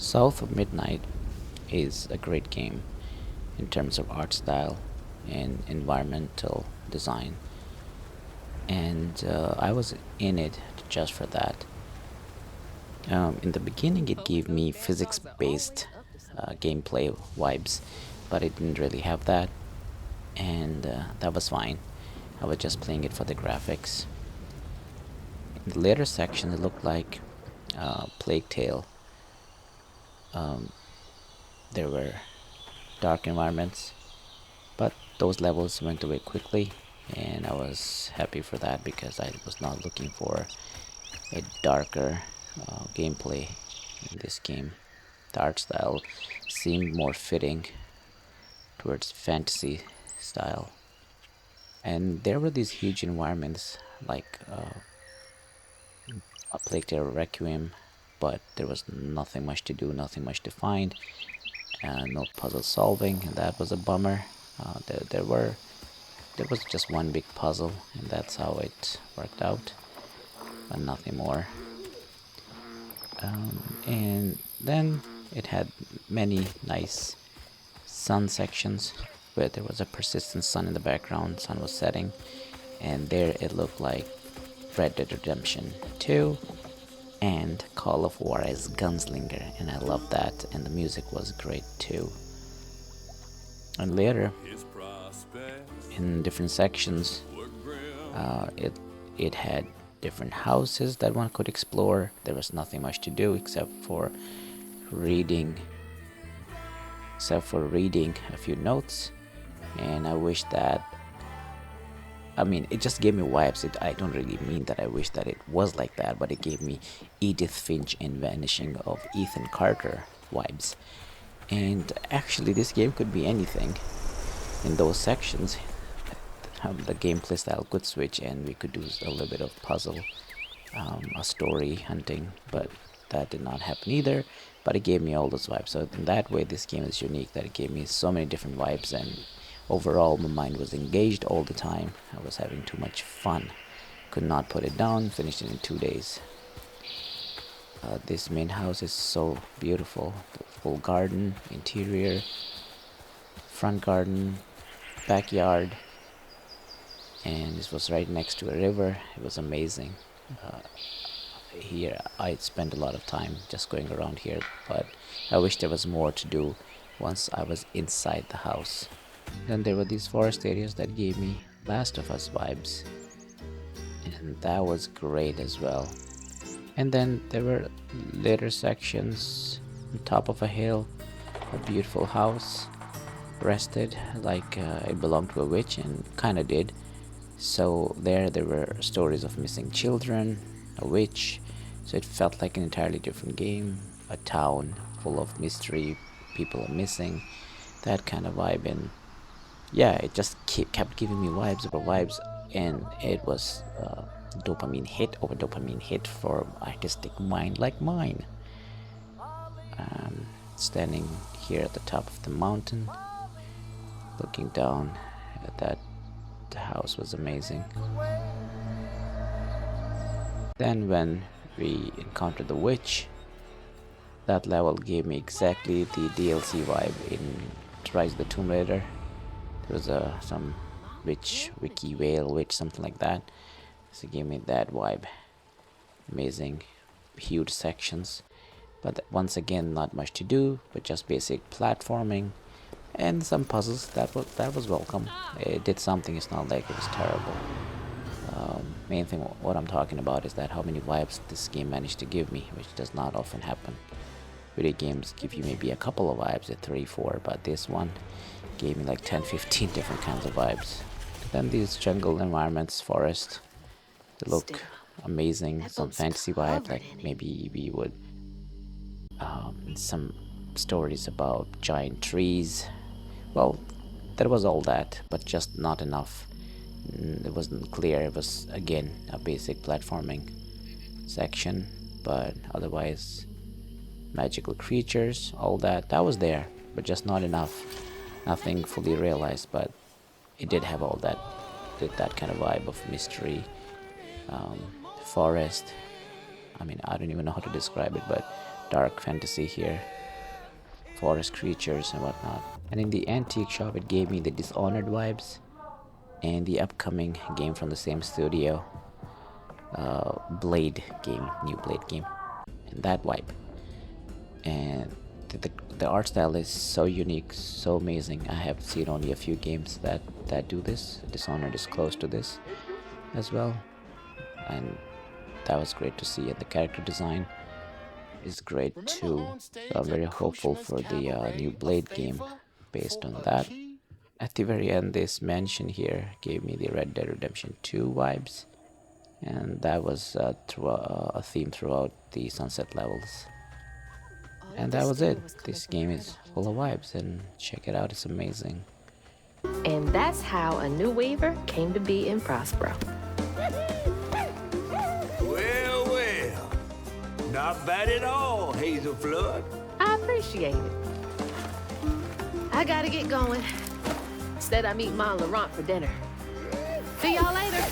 South of Midnight is a great game in terms of art style and environmental design, and I was in it just for that. In the beginning, it gave me physics based gameplay vibes, but it didn't really have that, and that was fine. I was just playing it for the graphics. In the later section, it looked like Plague Tale. Um, there were dark environments, but those levels went away quickly, and I was happy for that because I was not looking for a darker gameplay in this game. The art style seemed more fitting towards fantasy style, and there were these huge environments like a Plague Tale Requiem, but there was nothing much to do, nothing much to find, no puzzle solving, and that was a bummer. There was just one big puzzle, and that's how it worked out, but nothing more. And then it had many nice sun sections where there was a persistent sun in the background, sun was setting, and there it looked like Red Dead Redemption 2 and Call of Juarez Gunslinger, and I loved that, and the music was great too. And later, in different sections, it had different houses that one could explore. There was nothing much to do reading, except for reading a few notes, and I wish that. I mean, it just gave me vibes. I don't really mean that I wish that it was like that, but it gave me Edith Finch in Vanishing of Ethan Carter vibes. And actually, this game could be anything. In those sections, the gameplay style could switch, and we could do a little bit of puzzle, a story hunting, but that did not happen either. But it gave me all those vibes. So in that way, this game is unique that it gave me so many different vibes, and overall, my mind was engaged all the time. I was having too much fun. Could not put it down. Finished it in 2 days. This main house is so beautiful. The full garden, interior, front garden, backyard, and this was right next to a river. It was amazing. Uh, Here, I spent a lot of time just going around here, but I wish there was more to do once I was inside the house. Then there were these forest areas that gave me Last of Us vibes, and that was great as well. And then there were later sections on top of a hill, a beautiful house, rested like it belonged to a witch, and kinda did. So there were stories of missing children, a witch, so it felt like an entirely different game, a town full of mystery, people are missing, that kind of vibe. And yeah, it just kept giving me vibes over vibes, and it was dopamine hit over dopamine hit for artistic mind like mine. Standing here at the top of the mountain, looking down at that, the house was amazing. Then when we encountered the witch, that level gave me exactly the DLC vibe in Rise of the Tomb Raider. There was some witch, wiki whale witch, something like that. So it gave me that vibe. Amazing, huge sections, but once again, not much to do, but just basic platforming and some puzzles. That was welcome. It did something. It's not like it was terrible. Main thing, what I'm talking about, is that how many vibes this game managed to give me, which does not often happen. Video games give you maybe a couple of vibes, at 3, 4, but this one gave me like 10, 15 different kinds of vibes. Then these jungle environments, forest, they look amazing. Some fantasy vibe, like maybe we would some stories about giant trees. Well, there was all that, but just not enough. It wasn't clear. It was again a basic platforming section, but otherwise magical creatures, all that was there, but just not enough. Nothing fully realized, but it did have all that. Did that kind of vibe of mystery, um, forest. I mean, I don't even know how to describe it, but dark fantasy here. forest creatures and whatnot. And in the antique shop, it gave me the Dishonored vibes and the upcoming game from the same studio, Blade game, new Blade game, and that vibe. And the art style is so unique, so amazing. I have seen only a few games that do this. Dishonored is close to this as well, and that was great to see. And the character design is great too. So I'm very hopeful for the new Blade game based on that. At the very end, this mansion here gave me the Red Dead Redemption 2 vibes, and that was a theme throughout the sunset levels. And that was it. This game is full of vibes, and check it out, it's amazing. And that's how a new Weaver came to be in Prospero. Well, well. Not bad at all, Hazel Flood. I appreciate it. I gotta get going. Instead, I meet Ma and Laurent for dinner. See y'all later.